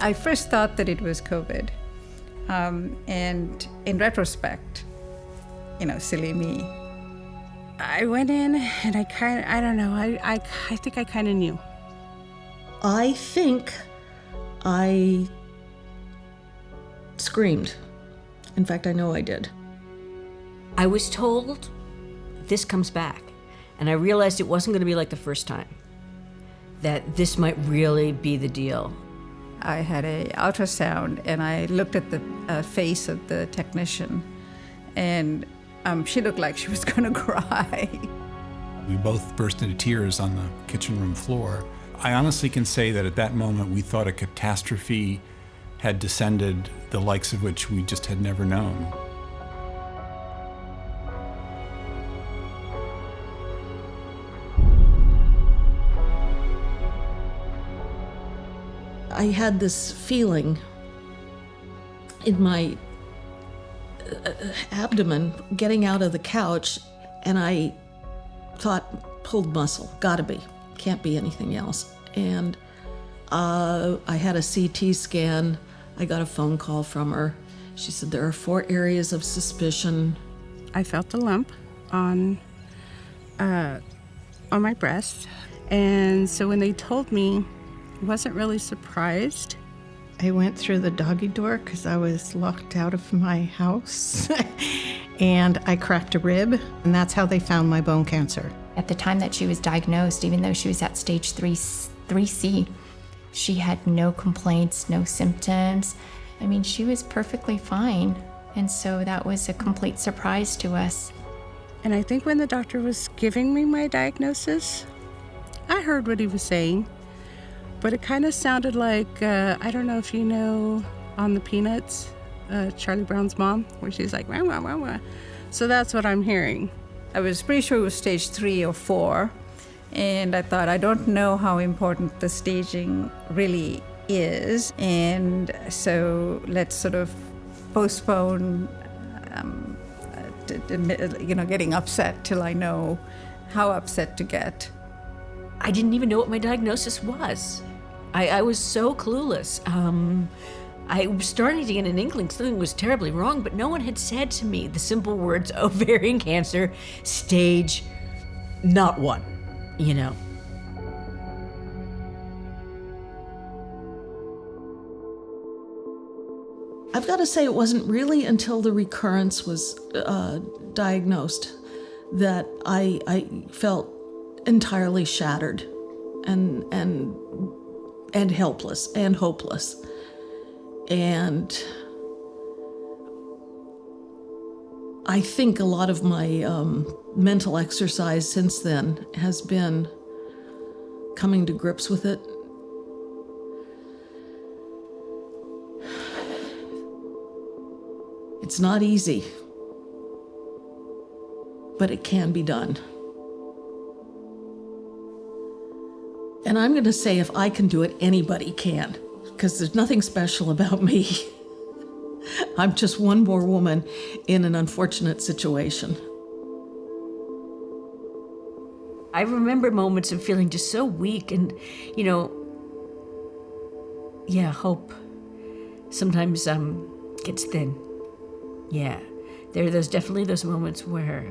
I first thought that it was COVID. And in retrospect, silly me. I went in and I don't know, I think I kind of knew. I think I screamed. In fact, I know I did. I was told this comes back, and I realized it wasn't going to be like the first time, that this might really be the deal. I had an ultrasound, and I looked at the face of the technician, and she looked like she was going to cry. We both burst into tears on the kitchen room floor. I honestly can say that at that moment we thought a catastrophe had descended, the likes of which we just had never known. I had this feeling in my abdomen getting out of the couch, and I thought, pulled muscle, gotta be, can't be anything else. And I had a CT scan. I got a phone call from her. She said there are 4 areas of suspicion. I felt a lump on my breast, and so when they told me, I wasn't really surprised. I went through the doggy door because I was locked out of my house, and I cracked a rib, and that's how they found my bone cancer. At the time that she was diagnosed, even though she was at stage 3C, she had no complaints, no symptoms. I mean, she was perfectly fine, and so that was a complete surprise to us. And I think when the doctor was giving me my diagnosis, I heard what he was saying. But it kind of sounded like, I don't know if you know on the Peanuts, Charlie Brown's mom, where she's like, wah, wah, wah, wah. So that's what I'm hearing. I was pretty sure it was stage 3 or 4. And I thought, I don't know how important the staging really is. And so let's sort of postpone, getting upset till I know how upset to get. I didn't even know what my diagnosis was. I was so clueless. I was starting to get an inkling something was terribly wrong, but no one had said to me the simple words, ovarian cancer, stage not 1, I've got to say, it wasn't really until the recurrence was diagnosed that I felt entirely shattered and helpless and hopeless. And I think a lot of my mental exercise since then has been coming to grips with it. It's not easy, but it can be done. And I'm going to say, if I can do it, anybody can, because there's nothing special about me. I'm just one more woman in an unfortunate situation. I remember moments of feeling just so weak and, hope sometimes gets thin. Yeah, there are definitely those moments where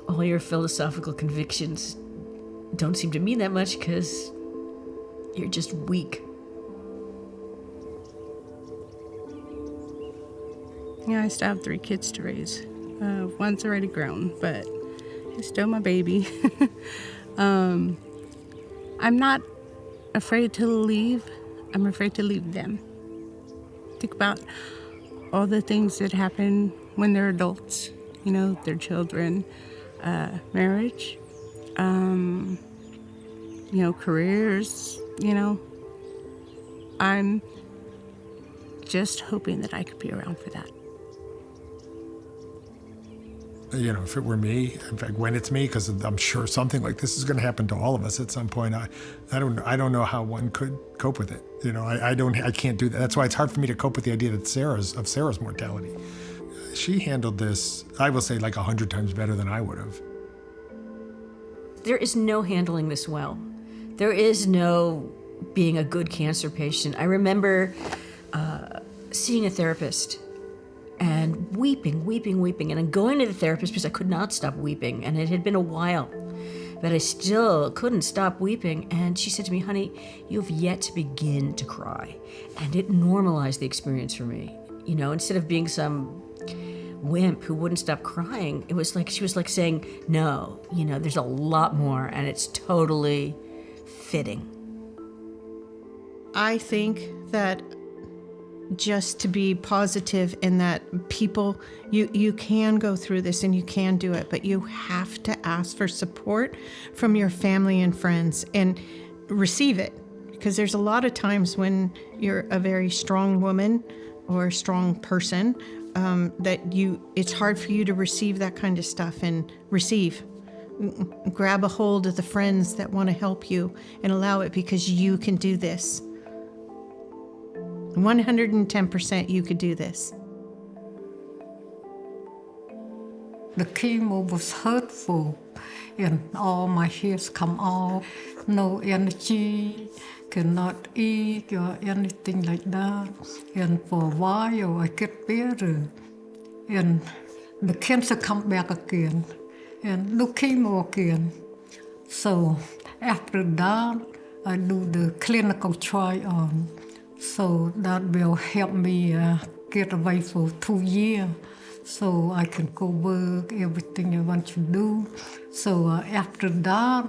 all your philosophical convictions don't seem to mean that much because you're just weak. Yeah, I still have 3 kids to raise. One's already grown, but he's still my baby. I'm not afraid to leave. I'm afraid to leave them. Think about all the things that happen when they're adults, their children, marriage, careers, I'm just hoping that I could be around for that. If it were me, in fact, when it's me, because I'm sure something like this is going to happen to all of us at some point. I don't know how one could cope with it. I can't do that. That's why it's hard for me to cope with the idea that Sarah's mortality. She handled this, I will say, like 100 times better than I would have. There is no handling this well. There is no being a good cancer patient. I remember seeing a therapist and weeping, and then going to the therapist because I could not stop weeping, and it had been a while, but I still couldn't stop weeping. And she said to me, "Honey, you have yet to begin to cry," and it normalized the experience for me. You know, instead of being some wimp who wouldn't stop crying, it was like she was like saying, "No, you know, there's a lot more, and it's totally fitting." I think that just to be positive in that people, you can go through this and you can do it, but you have to ask for support from your family and friends and receive it. Because there's a lot of times when you're a very strong woman or a strong person that it's hard for you to receive that kind of stuff and receive. Grab a hold of the friends that want to help you and allow it, because you can do this. 110% you could do this. The chemo was hurtful and all my hairs come off, no energy, cannot eat or anything like that. And for a while I get better and the cancer come back again and do chemo again. So after that I do the clinical trial. So that will help me get away for 2 years, so I can go work, everything I want to do. So after that,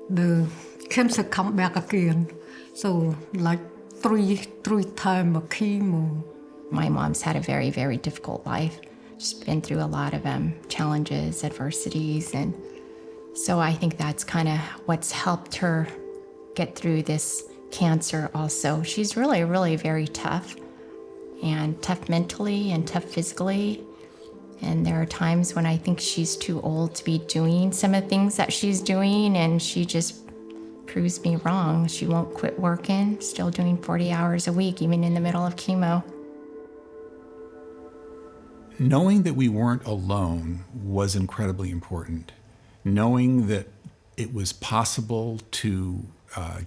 the cancer come back again. So like three times of chemo. My mom's had a very, very difficult life. She's been through a lot of challenges, adversities, and so I think that's kind of what's helped her get through this cancer also. She's really, really very tough, and tough mentally and tough physically. And there are times when I think she's too old to be doing some of the things that she's doing, and she just proves me wrong. She won't quit working, still doing 40 hours a week, even in the middle of chemo. Knowing that we weren't alone was incredibly important. Knowing that it was possible to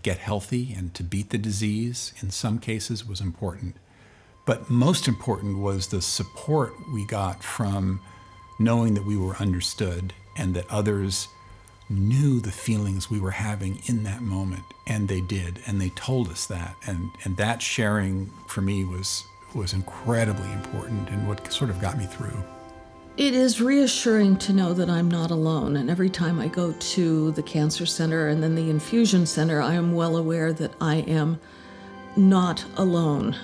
get healthy and to beat the disease in some cases was important. But most important was the support we got from knowing that we were understood and that others knew the feelings we were having in that moment, and they did, and they told us that. And that sharing for me was incredibly important and what sort of got me through. It is reassuring to know that I'm not alone, and every time I go to the cancer center and then the infusion center, I am well aware that I am not alone.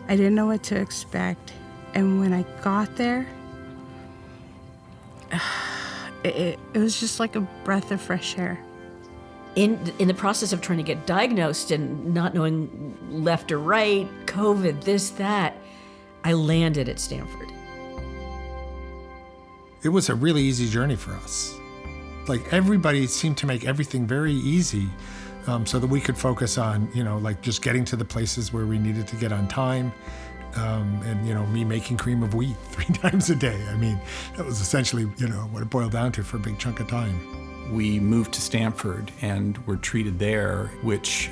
I didn't know what to expect, and when I got there, it was just like a breath of fresh air. In the process of trying to get diagnosed and not knowing left or right, COVID, this, that, I landed at Stanford. It was a really easy journey for us. Like, everybody seemed to make everything very easy so that we could focus on, like just getting to the places where we needed to get on time. And, me making cream of wheat 3 times a day. I mean, that was essentially, what it boiled down to for a big chunk of time. We moved to Stanford and were treated there, which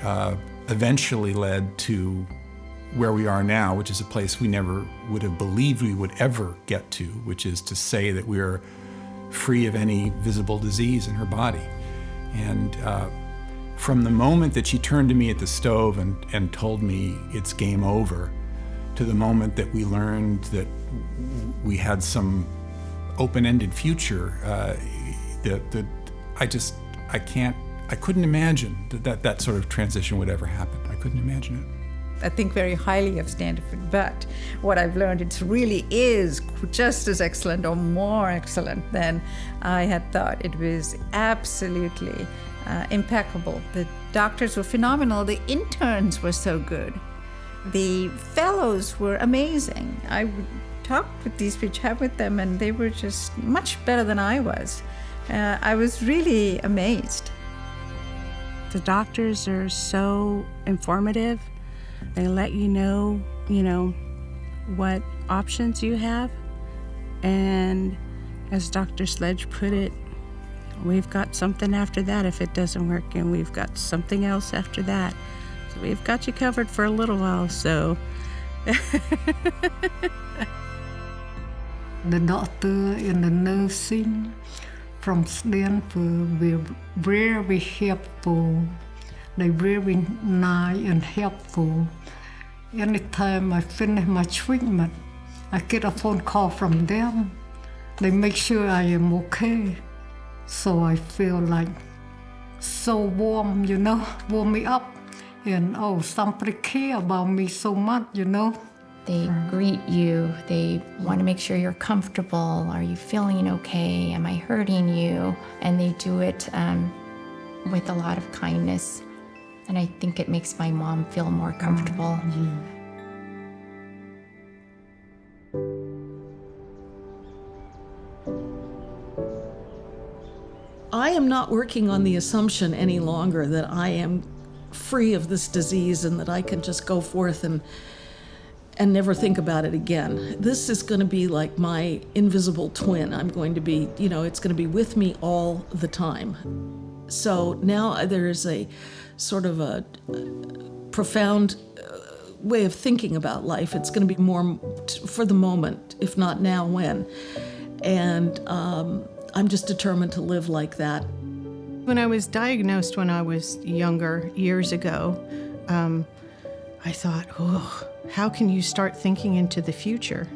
eventually led to where we are now, which is a place we never would have believed we would ever get to, which is to say that we're free of any visible disease in her body. And from the moment that she turned to me at the stove and told me it's game over, to the moment that we learned that we had some open-ended future, I couldn't imagine that sort of transition would ever happen. I couldn't imagine it. I think very highly of Stanford, but what I've learned, it really is just as excellent or more excellent than I had thought. It was absolutely impeccable. The doctors were phenomenal. The interns were so good. The fellows were amazing. I would talk with these people, chat with them, and they were just much better than I was. I was really amazed. The doctors are so informative. They let you know, what options you have. And as Dr. Sledge put it, we've got something after that if it doesn't work, and we've got something else after that. we've got you covered for a little while, so. The doctor and the nursing from Stanford were very helpful. They very nice and helpful. Anytime I finish my treatment, I get a phone call from them. They make sure I am okay. So I feel like so warm, warm me up. And somebody care about me so much, They greet you. They want to make sure you're comfortable. Are you feeling okay? Am I hurting you? And they do it with a lot of kindness. And I think it makes my mom feel more comfortable. I am not working on the assumption any longer that I am free of this disease and that I can just go forth and never think about it again. This is going to be like my invisible twin. I'm going to be, it's going to be with me all the time. So now there's a sort of a profound way of thinking about life. It's going to be more for the moment, if not now, when. And I'm just determined to live like that. When I was diagnosed when I was younger, years ago, I thought, how can you start thinking into the future?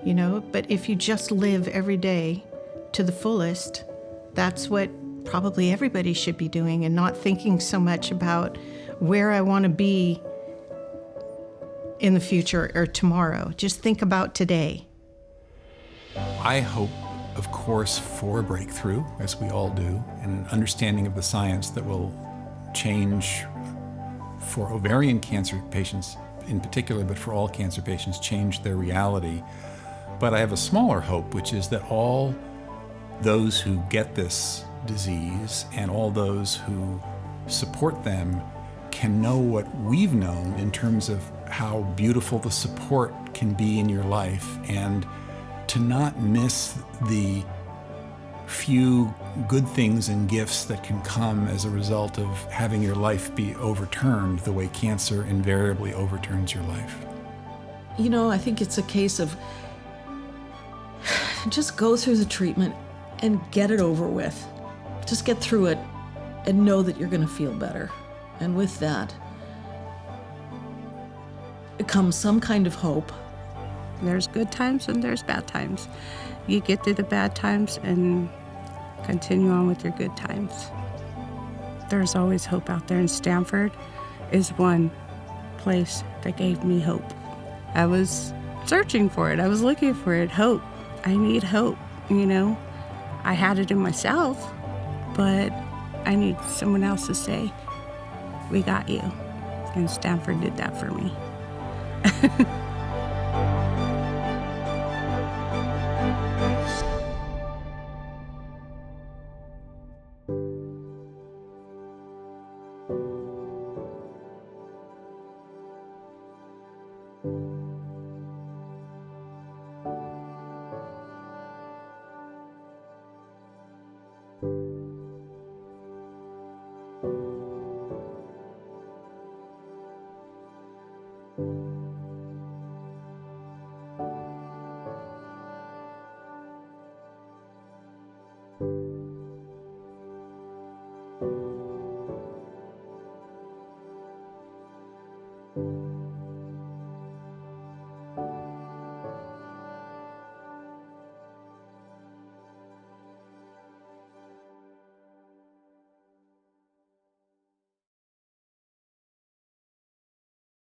But if you just live every day to the fullest, that's what probably everybody should be doing, and not thinking so much about where I want to be in the future or tomorrow. Just think about today. I hope, of course, for a breakthrough, as we all do, and an understanding of the science that will change, for ovarian cancer patients in particular, but for all cancer patients, change their reality. But I have a smaller hope, which is that all those who get this disease and all those who support them can know what we've known in terms of how beautiful the support can be in your life, and to not miss the few good things and gifts that can come as a result of having your life be overturned the way cancer invariably overturns your life. I think it's a case of just go through the treatment and get it over with. Just get through it and know that you're going to feel better. And with that, it comes some kind of hope. There's good times and there's bad times. You get through the bad times and continue on with your good times. There's always hope out there, and Stanford is one place that gave me hope. I was searching for it. I was looking for it. Hope. I need hope, I had it in myself, but I need someone else to say, we got you. And Stanford did that for me. you.